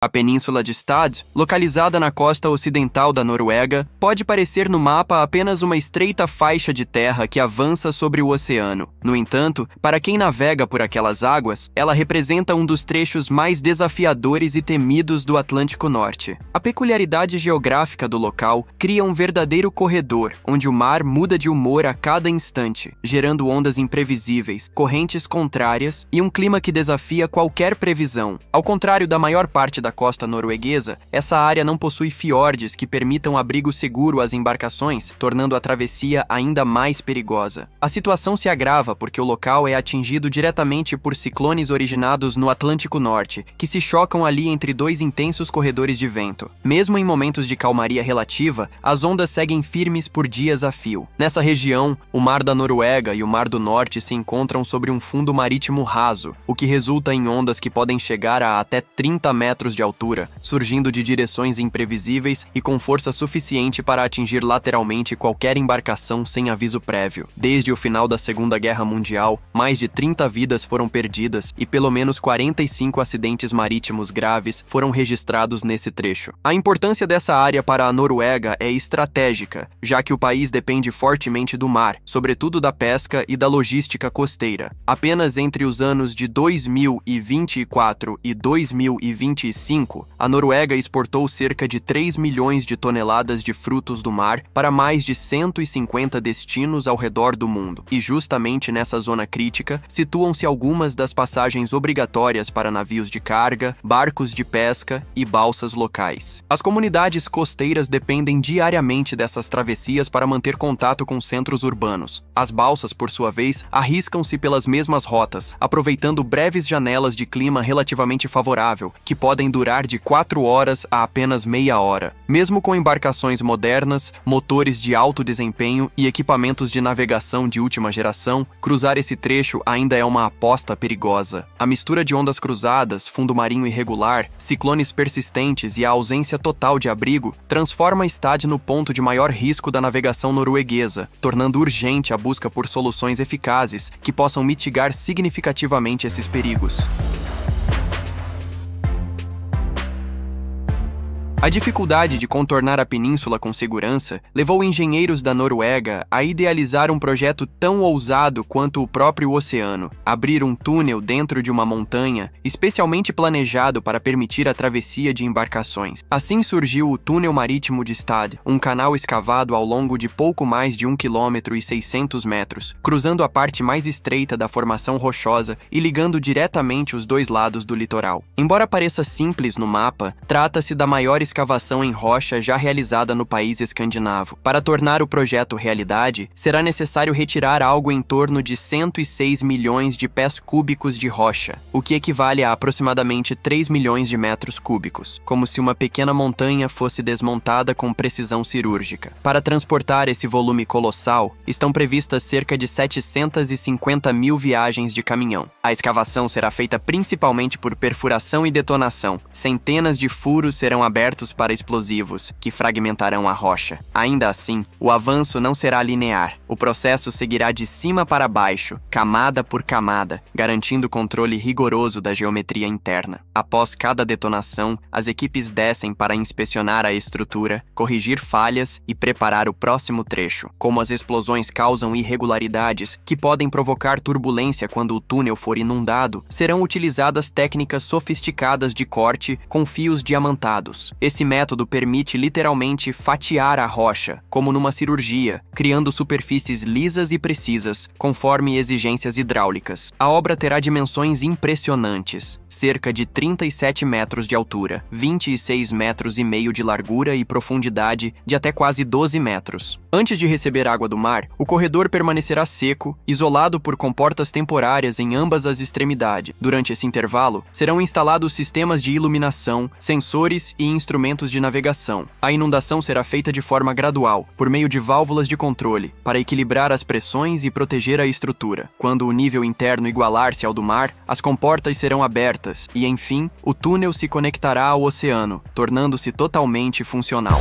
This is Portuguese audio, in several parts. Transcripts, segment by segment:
A península de Stad, localizada na costa ocidental da Noruega, pode parecer no mapa apenas uma estreita faixa de terra que avança sobre o oceano. No entanto, para quem navega por aquelas águas, ela representa um dos trechos mais desafiadores e temidos do Atlântico Norte. A peculiaridade geográfica do local cria um verdadeiro corredor, onde o mar muda de humor a cada instante, gerando ondas imprevisíveis, correntes contrárias e um clima que desafia qualquer previsão. Ao contrário da maior parte da costa norueguesa, essa área não possui fiordes que permitam abrigo seguro às embarcações, tornando a travessia ainda mais perigosa. A situação se agrava porque o local é atingido diretamente por ciclones originados no Atlântico Norte, que se chocam ali entre dois intensos corredores de vento. Mesmo em momentos de calmaria relativa, as ondas seguem firmes por dias a fio. Nessa região, o Mar da Noruega e o Mar do Norte se encontram sobre um fundo marítimo raso, o que resulta em ondas que podem chegar a até 30 metros de altura, surgindo de direções imprevisíveis e com força suficiente para atingir lateralmente qualquer embarcação sem aviso prévio. Desde o final da Segunda Guerra Mundial, mais de 30 vidas foram perdidas e pelo menos 45 acidentes marítimos graves foram registrados nesse trecho. A importância dessa área para a Noruega é estratégica, já que o país depende fortemente do mar, sobretudo da pesca e da logística costeira. Apenas entre os anos de 2024 e 2025, a Noruega exportou cerca de 3 milhões de toneladas de frutos do mar para mais de 150 destinos ao redor do mundo. E justamente nessa zona crítica, situam-se algumas das passagens obrigatórias para navios de carga, barcos de pesca e balsas locais. As comunidades costeiras dependem diariamente dessas travessias para manter contato com centros urbanos. As balsas, por sua vez, arriscam-se pelas mesmas rotas, aproveitando breves janelas de clima relativamente favorável, que podem durar de 4 horas a apenas meia hora. Mesmo com embarcações modernas, motores de alto desempenho e equipamentos de navegação de última geração, cruzar esse trecho ainda é uma aposta perigosa. A mistura de ondas cruzadas, fundo marinho irregular, ciclones persistentes e a ausência total de abrigo transforma Stad no ponto de maior risco da navegação norueguesa, tornando urgente a busca por soluções eficazes que possam mitigar significativamente esses perigos. A dificuldade de contornar a península com segurança levou engenheiros da Noruega a idealizar um projeto tão ousado quanto o próprio oceano: abrir um túnel dentro de uma montanha, especialmente planejado para permitir a travessia de embarcações. Assim surgiu o Túnel Marítimo de Stad, um canal escavado ao longo de pouco mais de 1,6 km, cruzando a parte mais estreita da formação rochosa e ligando diretamente os dois lados do litoral. Embora pareça simples no mapa, trata-se da maior escavação em rocha já realizada no país escandinavo. Para tornar o projeto realidade, será necessário retirar algo em torno de 106 milhões de pés cúbicos de rocha, o que equivale a aproximadamente 3 milhões de metros cúbicos, como se uma pequena montanha fosse desmontada com precisão cirúrgica. Para transportar esse volume colossal, estão previstas cerca de 750 mil viagens de caminhão. A escavação será feita principalmente por perfuração e detonação. Centenas de furos serão abertos para explosivos, que fragmentarão a rocha. Ainda assim, o avanço não será linear. O processo seguirá de cima para baixo, camada por camada, garantindo controle rigoroso da geometria interna. Após cada detonação, as equipes descem para inspecionar a estrutura, corrigir falhas e preparar o próximo trecho. Como as explosões causam irregularidades que podem provocar turbulência quando o túnel for inundado, serão utilizadas técnicas sofisticadas de corte com fios diamantados. Esse método permite literalmente fatiar a rocha, como numa cirurgia, criando superfícies lisas e precisas, conforme exigências hidráulicas. A obra terá dimensões impressionantes, cerca de 37 metros de altura, 26 metros e meio de largura e profundidade de até quase 12 metros. Antes de receber água do mar, o corredor permanecerá seco, isolado por comportas temporárias em ambas as extremidades. Durante esse intervalo, serão instalados sistemas de iluminação, sensores e instrumentos de navegação. A inundação será feita de forma gradual, por meio de válvulas de controle, para equilibrar as pressões e proteger a estrutura. Quando o nível interno igualar-se ao do mar, as comportas serão abertas e, enfim, o túnel se conectará ao oceano, tornando-se totalmente funcional.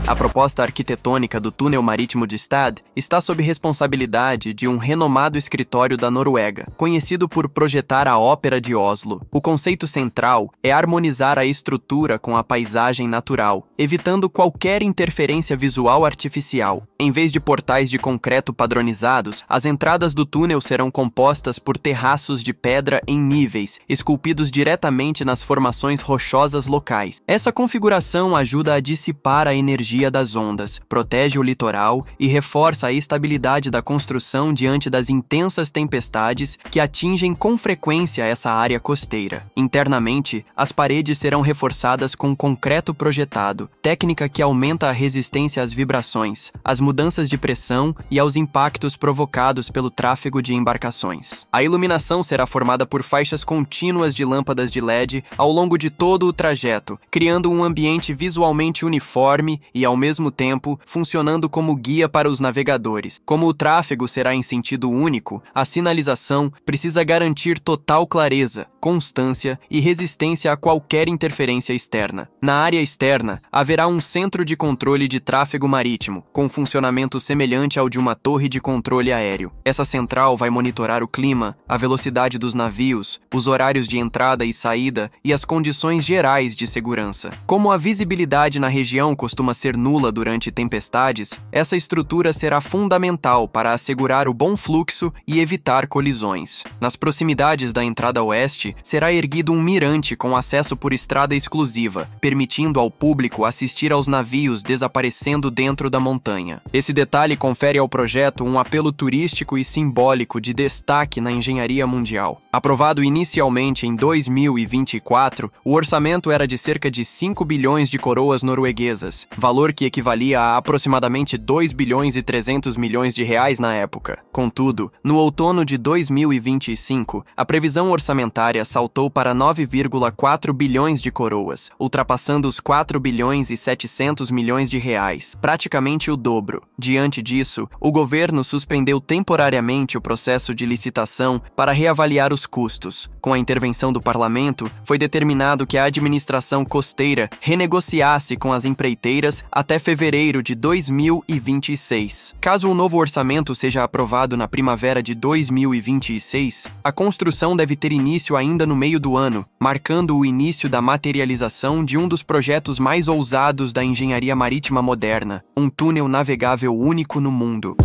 A proposta arquitetônica do túnel marítimo de Stad está sob responsabilidade de um renomado escritório da Noruega, conhecido por projetar a Ópera de Oslo. O conceito central é harmonizar a estrutura com a paisagem natural, evitando qualquer interferência visual artificial. Em vez de portais de concreto padronizados, as entradas do túnel serão compostas por terraços de pedra em níveis, esculpidos diretamente nas formações rochosas locais. Essa configuração ajuda a dissipar a energia das ondas, protege o litoral e reforça a estabilidade da construção diante das intensas tempestades que atingem com frequência essa área costeira. Internamente, as paredes serão reforçadas com concreto projetado, técnica que aumenta a resistência às vibrações, às mudanças de pressão e aos impactos provocados pelo tráfego de embarcações. A iluminação será formada por faixas contínuas de lâmpadas de LED ao longo de todo o trajeto, criando um ambiente visualmente uniforme e, ao mesmo tempo, funcionando como guia para os navegadores. Como o tráfego será em sentido único, a sinalização precisa garantir total clareza, constância e resistência a qualquer interferência externa. Na área externa, haverá um centro de controle de tráfego marítimo, com funcionamento semelhante ao de uma torre de controle aéreo. Essa central vai monitorar o clima, a velocidade dos navios, os horários de entrada e saída e as condições gerais de segurança. Como a visibilidade na região costuma ser nula durante tempestades, essa estrutura será fundamental para assegurar o bom fluxo e evitar colisões. Nas proximidades da entrada oeste, será erguido um mirante com acesso por estrada exclusiva, permitindo ao público assistir aos navios desaparecendo dentro da montanha. Esse detalhe confere ao projeto um apelo turístico e simbólico de destaque na engenharia mundial. Aprovado inicialmente em 2024, o orçamento era de cerca de 5 bilhões de coroas norueguesas, valor que equivalia a aproximadamente 2 bilhões e 300 milhões de reais na época. Contudo, no outono de 2025, a previsão orçamentária saltou para 9,4 bilhões de coroas, ultrapassando os 4 bilhões e 700 milhões de reais, praticamente o dobro. Diante disso, o governo suspendeu temporariamente o processo de licitação para reavaliar os custos. Com a intervenção do parlamento, foi determinado que a administração costeira renegociasse com as empreiteiras até fevereiro de 2026. Caso o novo orçamento seja aprovado na primavera de 2026, a construção deve ter início ainda no meio do ano, marcando o início da materialização de um dos projetos mais ousados da engenharia marítima moderna, um túnel navegável único no mundo.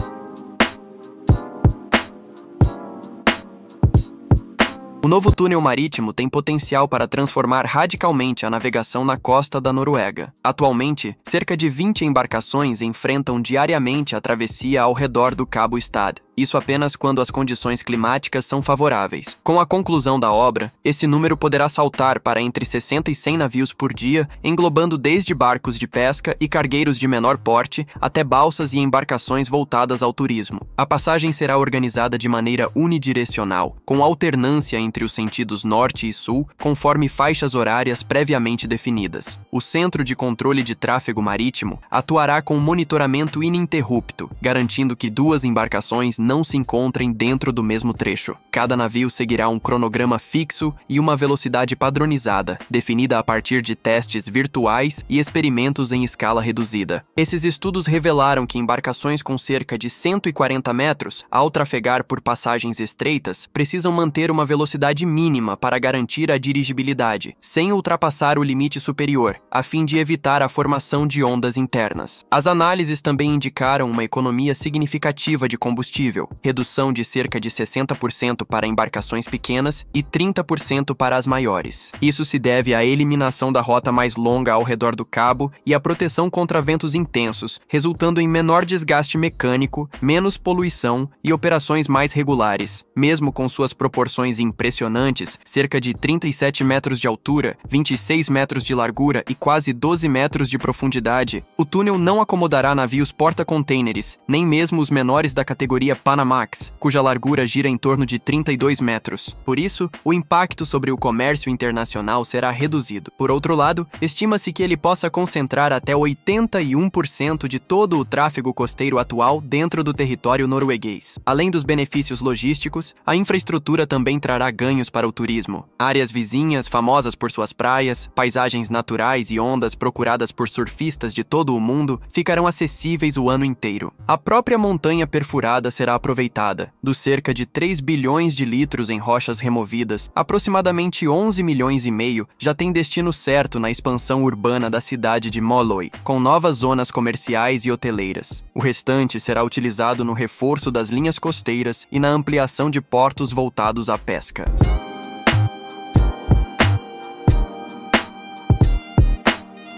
O novo túnel marítimo tem potencial para transformar radicalmente a navegação na costa da Noruega. Atualmente, cerca de 20 embarcações enfrentam diariamente a travessia ao redor do Cabo Stad. Isso apenas quando as condições climáticas são favoráveis. Com a conclusão da obra, esse número poderá saltar para entre 60 e 100 navios por dia, englobando desde barcos de pesca e cargueiros de menor porte até balsas e embarcações voltadas ao turismo. A passagem será organizada de maneira unidirecional, com alternância entre os sentidos norte e sul, conforme faixas horárias previamente definidas. O Centro de Controle de Tráfego Marítimo atuará com monitoramento ininterrupto, garantindo que duas embarcações não se encontrem dentro do mesmo trecho. Cada navio seguirá um cronograma fixo e uma velocidade padronizada, definida a partir de testes virtuais e experimentos em escala reduzida. Esses estudos revelaram que embarcações com cerca de 140 metros, ao trafegar por passagens estreitas, precisam manter uma velocidade mínima para garantir a dirigibilidade, sem ultrapassar o limite superior, a fim de evitar a formação de ondas internas. As análises também indicaram uma economia significativa de combustível, redução de cerca de 60% para embarcações pequenas e 30% para as maiores. Isso se deve à eliminação da rota mais longa ao redor do cabo e à proteção contra ventos intensos, resultando em menor desgaste mecânico, menos poluição e operações mais regulares. Mesmo com suas proporções impressionantes, cerca de 37 metros de altura, 26 metros de largura e quase 12 metros de profundidade, o túnel não acomodará navios porta-contêineres, nem mesmo os menores da categoria Panamax, cuja largura gira em torno de 32 metros. Por isso, o impacto sobre o comércio internacional será reduzido. Por outro lado, estima-se que ele possa concentrar até 81% de todo o tráfego costeiro atual dentro do território norueguês. Além dos benefícios logísticos, a infraestrutura também trará ganhos para o turismo. Áreas vizinhas, famosas por suas praias, paisagens naturais e ondas procuradas por surfistas de todo o mundo, ficarão acessíveis o ano inteiro. A própria montanha perfurada será aproveitada. Dos cerca de 3 bilhões de litros em rochas removidas, aproximadamente 11 milhões e meio já tem destino certo na expansão urbana da cidade de Moløy, com novas zonas comerciais e hoteleiras. O restante será utilizado no reforço das linhas costeiras e na ampliação de portos voltados à pesca.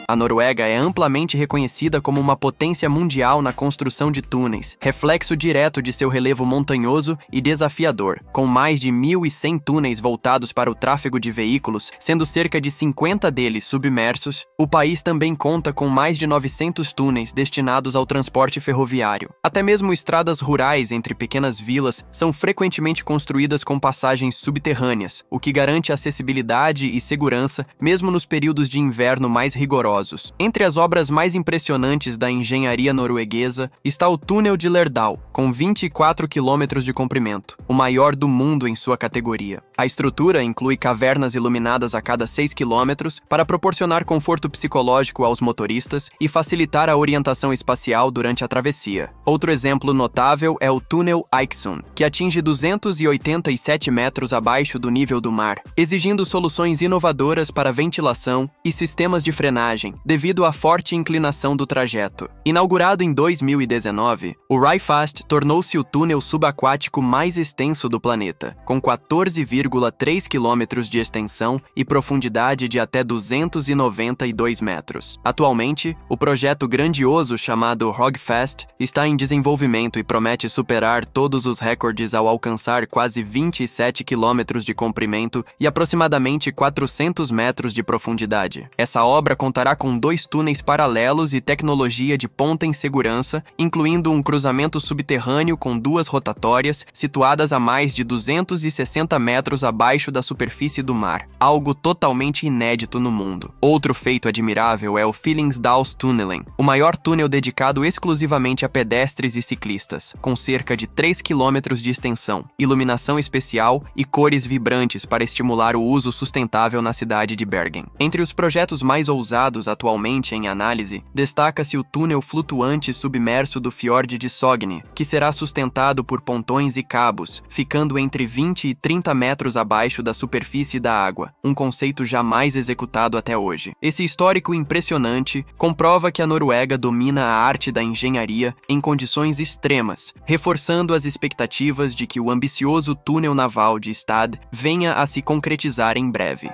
A Noruega é amplamente reconhecida como uma potência mundial na construção de túneis, reflexo direto de seu relevo montanhoso e desafiador. Com mais de 1.100 túneis voltados para o tráfego de veículos, sendo cerca de 50 deles submersos, o país também conta com mais de 900 túneis destinados ao transporte ferroviário. Até mesmo estradas rurais entre pequenas vilas são frequentemente construídas com passagens subterrâneas, o que garante acessibilidade e segurança mesmo nos períodos de inverno mais rigorosos. Entre as obras mais impressionantes da engenharia norueguesa está o Túnel de Lærdal, com 24 quilômetros de comprimento, o maior do mundo em sua categoria. A estrutura inclui cavernas iluminadas a cada 6 quilômetros para proporcionar conforto psicológico aos motoristas e facilitar a orientação espacial durante a travessia. Outro exemplo notável é o Túnel Eiksund, que atinge 287 metros abaixo do nível do mar, exigindo soluções inovadoras para ventilação e sistemas de frenagem, devido à forte inclinação do trajeto. Inaugurado em 2019, o Ryfast tornou-se o túnel subaquático mais extenso do planeta, com 14,3 quilômetros de extensão e profundidade de até 292 metros. Atualmente, o projeto grandioso chamado Rogfast está em desenvolvimento e promete superar todos os recordes ao alcançar quase 27 quilômetros de comprimento e aproximadamente 400 metros de profundidade. Essa obra contará com 2 túneis paralelos e tecnologia de ponta em segurança, incluindo um cruzamento subterrâneo com 2 rotatórias situadas a mais de 260 metros abaixo da superfície do mar, algo totalmente inédito no mundo. Outro feito admirável é o Fyllingsdalstunnelen, o maior túnel dedicado exclusivamente a pedestres e ciclistas, com cerca de 3 quilômetros de extensão, iluminação especial e cores vibrantes para estimular o uso sustentável na cidade de Bergen. Entre os projetos mais ousados atualmente em análise, destaca-se o túnel flutuante submerso do fiord de Sogne, que será sustentado por pontões e cabos, ficando entre 20 e 30 metros abaixo da superfície da água, um conceito jamais executado até hoje. Esse histórico impressionante comprova que a Noruega domina a arte da engenharia em condições extremas, reforçando as expectativas de que o ambicioso túnel naval de Stad venha a se concretizar em breve.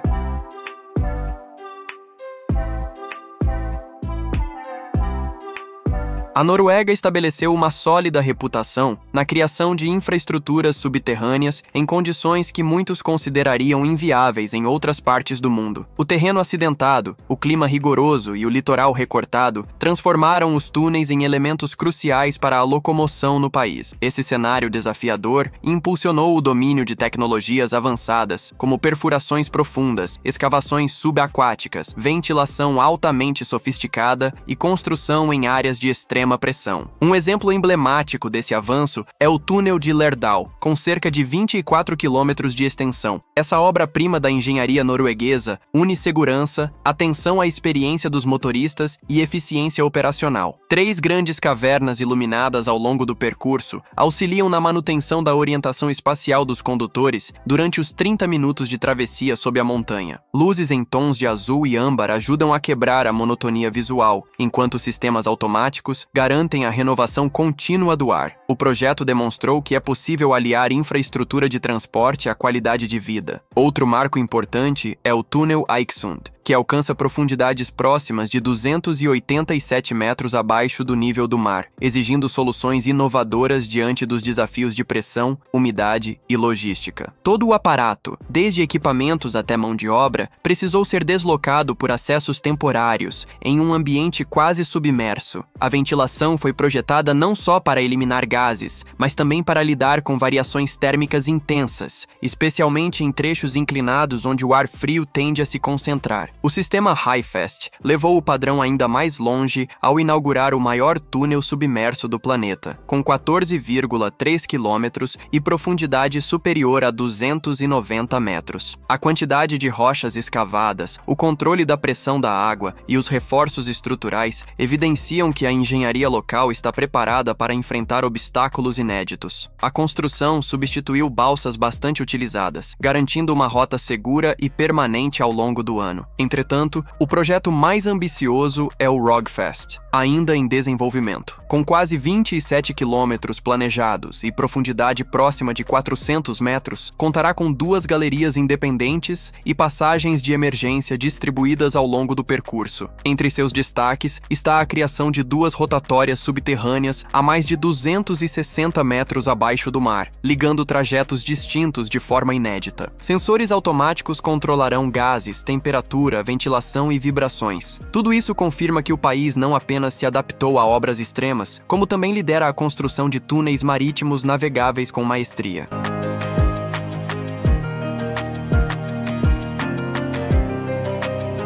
A Noruega estabeleceu uma sólida reputação na criação de infraestruturas subterrâneas em condições que muitos considerariam inviáveis em outras partes do mundo. O terreno acidentado, o clima rigoroso e o litoral recortado transformaram os túneis em elementos cruciais para a locomoção no país. Esse cenário desafiador impulsionou o domínio de tecnologias avançadas, como perfurações profundas, escavações subaquáticas, ventilação altamente sofisticada e construção em áreas de extrema pressão. Um exemplo emblemático desse avanço é o Túnel de Lærdal, com cerca de 24 quilômetros de extensão. Essa obra-prima da engenharia norueguesa une segurança, atenção à experiência dos motoristas e eficiência operacional. 3 grandes cavernas iluminadas ao longo do percurso auxiliam na manutenção da orientação espacial dos condutores durante os 30 minutos de travessia sob a montanha. Luzes em tons de azul e âmbar ajudam a quebrar a monotonia visual, enquanto sistemas automáticos garantem a renovação contínua do ar. O projeto demonstrou que é possível aliar infraestrutura de transporte à qualidade de vida. Outro marco importante é o Túnel Eiksund, que que alcança profundidades próximas de 287 metros abaixo do nível do mar, exigindo soluções inovadoras diante dos desafios de pressão, umidade e logística. Todo o aparato, desde equipamentos até mão de obra, precisou ser deslocado por acessos temporários, em um ambiente quase submerso. A ventilação foi projetada não só para eliminar gases, mas também para lidar com variações térmicas intensas, especialmente em trechos inclinados onde o ar frio tende a se concentrar. O sistema HIFAST levou o padrão ainda mais longe ao inaugurar o maior túnel submerso do planeta, com 14,3 quilômetros e profundidade superior a 290 metros. A quantidade de rochas escavadas, o controle da pressão da água e os reforços estruturais evidenciam que a engenharia local está preparada para enfrentar obstáculos inéditos. A construção substituiu balsas bastante utilizadas, garantindo uma rota segura e permanente ao longo do ano. Entretanto, o projeto mais ambicioso é o ROGFAST, ainda em desenvolvimento. Com quase 27 quilômetros planejados e profundidade próxima de 400 metros, contará com 2 galerias independentes e passagens de emergência distribuídas ao longo do percurso. Entre seus destaques está a criação de 2 rotatórias subterrâneas a mais de 260 metros abaixo do mar, ligando trajetos distintos de forma inédita. Sensores automáticos controlarão gases, temperatura, ventilação e vibrações. Tudo isso confirma que o país não apenas se adaptou a obras extremas, como também lidera a construção de túneis marítimos navegáveis com maestria.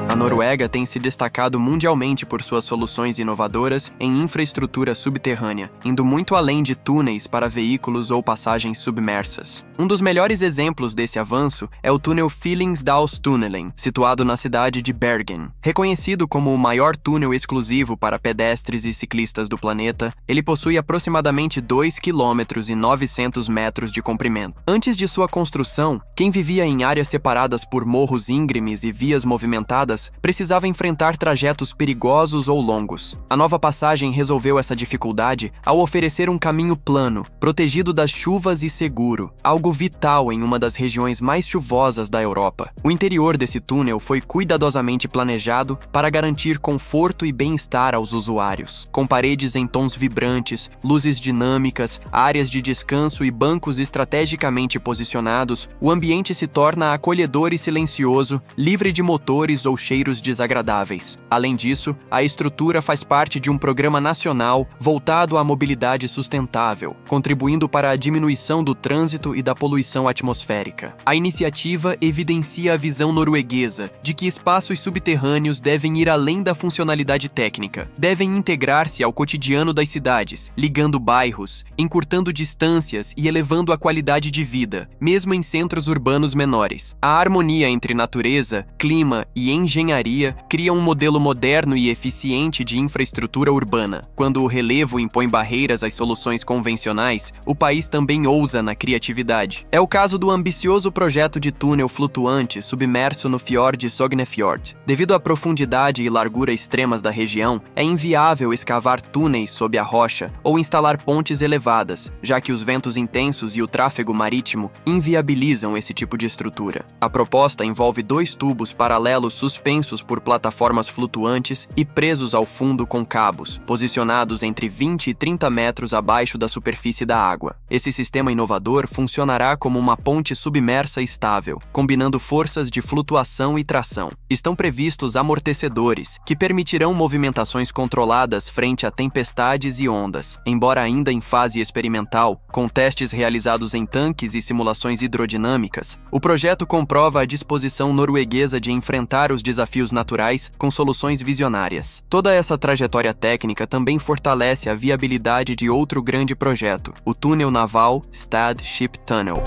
A Noruega tem se destacado mundialmente por suas soluções inovadoras em infraestrutura subterrânea, indo muito além de túneis para veículos ou passagens submersas. Um dos melhores exemplos desse avanço é o túnel Fyllingsdalstunnelen, situado na cidade de Bergen. Reconhecido como o maior túnel exclusivo para pedestres e ciclistas do planeta, ele possui aproximadamente 2,9 km de comprimento. Antes de sua construção, quem vivia em áreas separadas por morros íngremes e vias movimentadas precisava enfrentar trajetos perigosos ou longos. A nova passagem resolveu essa dificuldade ao oferecer um caminho plano, protegido das chuvas e seguro, algo vital em uma das regiões mais chuvosas da Europa. O interior desse túnel foi cuidadosamente planejado para garantir conforto e bem-estar aos usuários. Com paredes em tons vibrantes, luzes dinâmicas, áreas de descanso e bancos estrategicamente posicionados, o ambiente se torna acolhedor e silencioso, livre de motores ou cheiros desagradáveis. Além disso, a estrutura faz parte de um programa nacional voltado à mobilidade sustentável, contribuindo para a diminuição do trânsito e da poluição atmosférica. A iniciativa evidencia a visão norueguesa de que espaços subterrâneos devem ir além da funcionalidade técnica, devem integrar-se ao cotidiano das cidades, ligando bairros, encurtando distâncias e elevando a qualidade de vida, mesmo em centros urbanos menores. A harmonia entre natureza, clima e engenharia cria um modelo moderno e eficiente de infraestrutura urbana. Quando o relevo impõe barreiras às soluções convencionais, o país também ousa na criatividade. É o caso do ambicioso projeto de túnel flutuante submerso no fiord Sognefjord. Devido à profundidade e largura extremas da região, é inviável escavar túneis sob a rocha ou instalar pontes elevadas, já que os ventos intensos e o tráfego marítimo inviabilizam esse tipo de estrutura. A proposta envolve 2 tubos paralelos suspensos por plataformas flutuantes e presos ao fundo com cabos, posicionados entre 20 e 30 metros abaixo da superfície da água. Esse sistema inovador funcionará como uma ponte submersa estável, combinando forças de flutuação e tração. Estão previstos amortecedores, que permitirão movimentações controladas frente a tempestades e ondas. Embora ainda em fase experimental, com testes realizados em tanques e simulações hidrodinâmicas, o projeto comprova a disposição norueguesa de enfrentar os desafios naturais com soluções visionárias. Toda essa trajetória técnica também fortalece a viabilidade de outro grande projeto, o túnel naval Stad Ship Tunnel.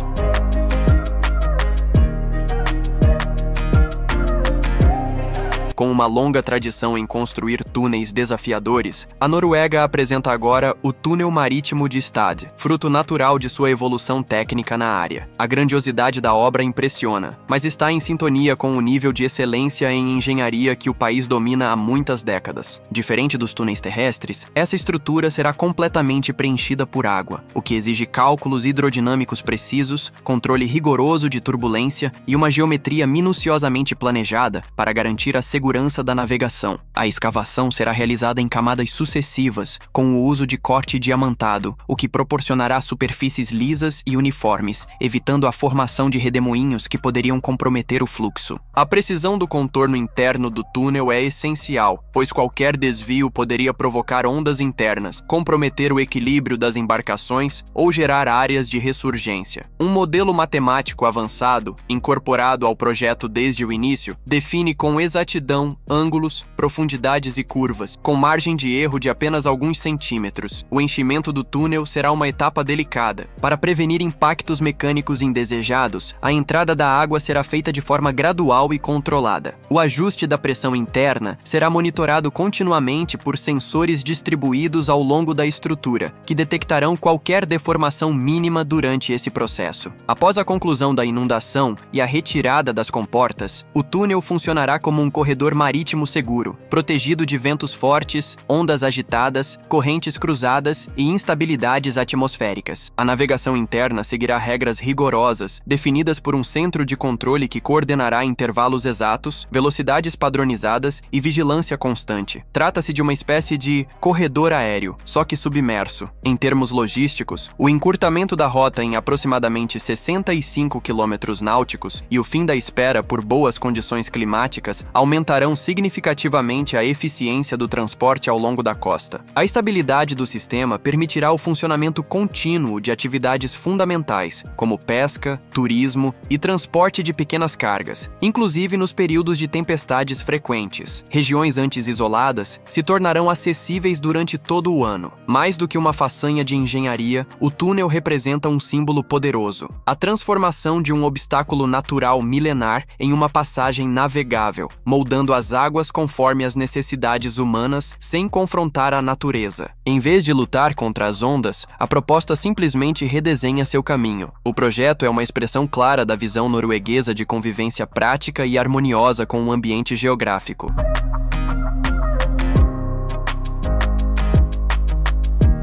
Com uma longa tradição em construir túneis desafiadores, a Noruega apresenta agora o Túnel Marítimo de Stad, fruto natural de sua evolução técnica na área. A grandiosidade da obra impressiona, mas está em sintonia com o nível de excelência em engenharia que o país domina há muitas décadas. Diferente dos túneis terrestres, essa estrutura será completamente preenchida por água, o que exige cálculos hidrodinâmicos precisos, controle rigoroso de turbulência e uma geometria minuciosamente planejada para garantir a segurança da navegação. A escavação será realizada em camadas sucessivas, com o uso de corte diamantado, o que proporcionará superfícies lisas e uniformes, evitando a formação de redemoinhos que poderiam comprometer o fluxo. A precisão do contorno interno do túnel é essencial, pois qualquer desvio poderia provocar ondas internas, comprometer o equilíbrio das embarcações ou gerar áreas de ressurgência. Um modelo matemático avançado, incorporado ao projeto desde o início, define com exatidão ângulos, profundidades e curvas, com margem de erro de apenas alguns centímetros. O enchimento do túnel será uma etapa delicada. Para prevenir impactos mecânicos indesejados, a entrada da água será feita de forma gradual e controlada. O ajuste da pressão interna será monitorado continuamente por sensores distribuídos ao longo da estrutura, que detectarão qualquer deformação mínima durante esse processo. Após a conclusão da inundação e a retirada das comportas, o túnel funcionará como um corredor marítimo seguro, protegido de ventos fortes, ondas agitadas, correntes cruzadas e instabilidades atmosféricas. A navegação interna seguirá regras rigorosas, definidas por um centro de controle que coordenará intervalos exatos, velocidades padronizadas e vigilância constante. Trata-se de uma espécie de corredor aéreo, só que submerso. Em termos logísticos, o encurtamento da rota em aproximadamente 65 quilômetros náuticos e o fim da espera por boas condições climáticas aumentarão significativamente a eficiência do transporte ao longo da costa. A estabilidade do sistema permitirá o funcionamento contínuo de atividades fundamentais, como pesca, turismo e transporte de pequenas cargas, inclusive nos períodos de tempestades frequentes. Regiões antes isoladas se tornarão acessíveis durante todo o ano. Mais do que uma façanha de engenharia, o túnel representa um símbolo poderoso: a transformação de um obstáculo natural milenar em uma passagem navegável, moldando as águas conforme as necessidades humanas sem confrontar a natureza. Em vez de lutar contra as ondas, a proposta simplesmente redesenha seu caminho. O projeto é uma expressão clara da visão norueguesa de convivência prática e harmoniosa com o ambiente geográfico.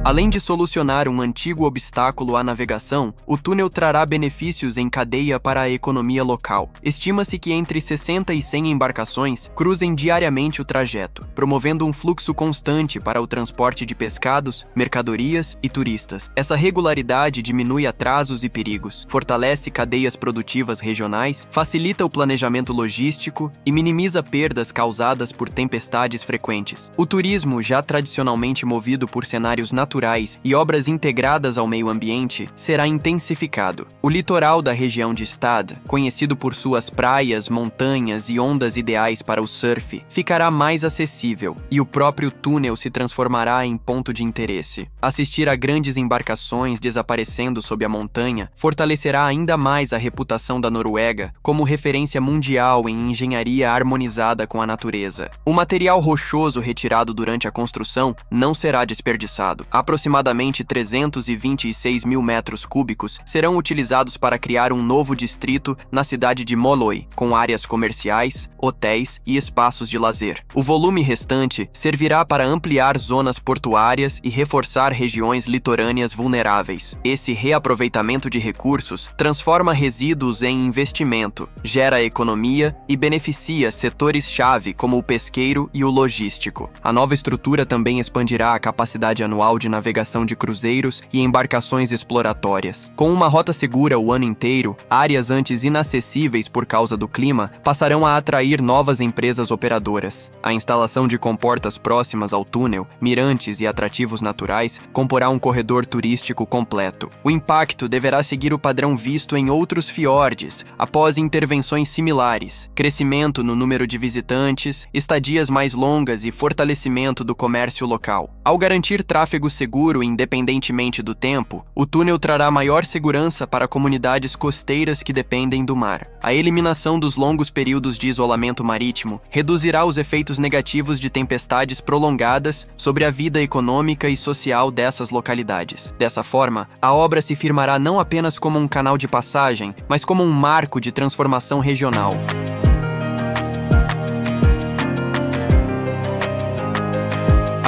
Além de solucionar um antigo obstáculo à navegação, o túnel trará benefícios em cadeia para a economia local. Estima-se que entre 60 e 100 embarcações cruzem diariamente o trajeto, promovendo um fluxo constante para o transporte de pescados, mercadorias e turistas. Essa regularidade diminui atrasos e perigos, fortalece cadeias produtivas regionais, facilita o planejamento logístico e minimiza perdas causadas por tempestades frequentes. O turismo, já tradicionalmente movido por cenários naturais e obras integradas ao meio ambiente, será intensificado. O litoral da região de Stad, conhecido por suas praias, montanhas e ondas ideais para o surf, ficará mais acessível e o próprio túnel se transformará em ponto de interesse. Assistir a grandes embarcações desaparecendo sob a montanha fortalecerá ainda mais a reputação da Noruega como referência mundial em engenharia harmonizada com a natureza. O material rochoso retirado durante a construção não será desperdiçado. Aproximadamente 326 mil metros cúbicos serão utilizados para criar um novo distrito na cidade de Moløy, com áreas comerciais, hotéis e espaços de lazer. O volume restante servirá para ampliar zonas portuárias e reforçar regiões litorâneas vulneráveis. Esse reaproveitamento de recursos transforma resíduos em investimento, gera economia e beneficia setores-chave como o pesqueiro e o logístico. A nova estrutura também expandirá a capacidade anual de navegação de cruzeiros e embarcações exploratórias. Com uma rota segura o ano inteiro, áreas antes inacessíveis por causa do clima passarão a atrair novas empresas operadoras. A instalação de comportas próximas ao túnel, mirantes e atrativos naturais comporá um corredor turístico completo. O impacto deverá seguir o padrão visto em outros fiordes, após intervenções similares: crescimento no número de visitantes, estadias mais longas e fortalecimento do comércio local. Ao garantir tráfego seguro seguro independentemente do tempo, o túnel trará maior segurança para comunidades costeiras que dependem do mar. A eliminação dos longos períodos de isolamento marítimo reduzirá os efeitos negativos de tempestades prolongadas sobre a vida econômica e social dessas localidades. Dessa forma, a obra se firmará não apenas como um canal de passagem, mas como um marco de transformação regional.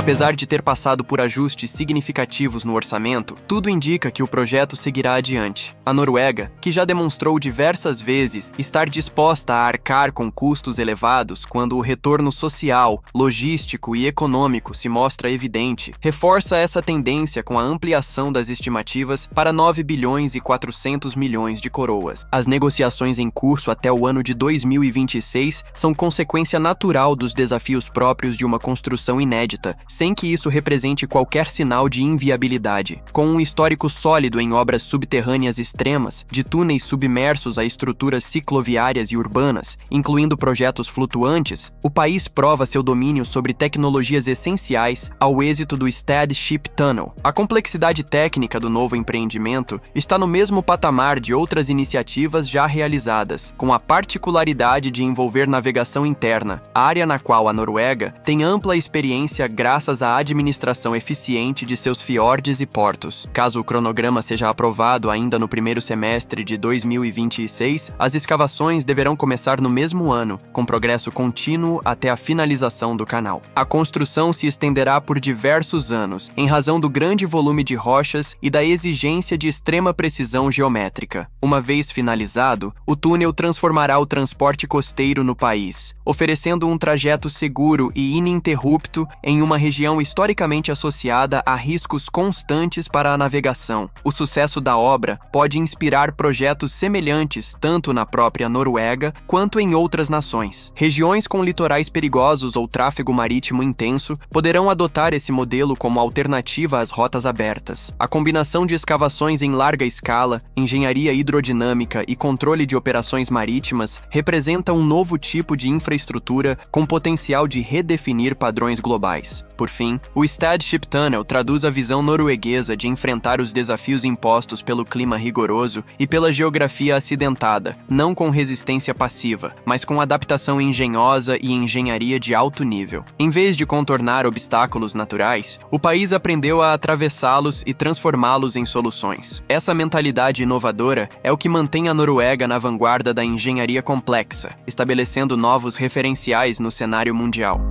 Apesar de ter passado por ajustes significativos no orçamento, tudo indica que o projeto seguirá adiante. A Noruega, que já demonstrou diversas vezes estar disposta a arcar com custos elevados quando o retorno social, logístico e econômico se mostra evidente, reforça essa tendência com a ampliação das estimativas para 9 bilhões e 400 milhões de coroas. As negociações em curso até o ano de 2026 são consequência natural dos desafios próprios de uma construção inédita, sem que isso represente qualquer sinal de inviabilidade. Com um histórico sólido em obras subterrâneas extremas, de túneis submersos a estruturas cicloviárias e urbanas, incluindo projetos flutuantes, o país prova seu domínio sobre tecnologias essenciais ao êxito do Stad Ship Tunnel. A complexidade técnica do novo empreendimento está no mesmo patamar de outras iniciativas já realizadas, com a particularidade de envolver navegação interna, área na qual a Noruega tem ampla experiência graças à administração eficiente de seus fiordes e portos. Caso o cronograma seja aprovado ainda no primeiro semestre de 2026, as escavações deverão começar no mesmo ano, com progresso contínuo até a finalização do canal. A construção se estenderá por diversos anos, em razão do grande volume de rochas e da exigência de extrema precisão geométrica. Uma vez finalizado, o túnel transformará o transporte costeiro no país, oferecendo um trajeto seguro e ininterrupto em uma região historicamente associada a riscos constantes para a navegação. O sucesso da obra pode inspirar projetos semelhantes tanto na própria Noruega quanto em outras nações. Regiões com litorais perigosos ou tráfego marítimo intenso poderão adotar esse modelo como alternativa às rotas abertas. A combinação de escavações em larga escala, engenharia hidrodinâmica e controle de operações marítimas representa um novo tipo de infraestrutura com potencial de redefinir padrões globais. Por fim, o Stad Ship Tunnel traduz a visão norueguesa de enfrentar os desafios impostos pelo clima rigoroso e pela geografia acidentada, não com resistência passiva, mas com adaptação engenhosa e engenharia de alto nível. Em vez de contornar obstáculos naturais, o país aprendeu a atravessá-los e transformá-los em soluções. Essa mentalidade inovadora é o que mantém a Noruega na vanguarda da engenharia complexa, estabelecendo novos referenciais no cenário mundial.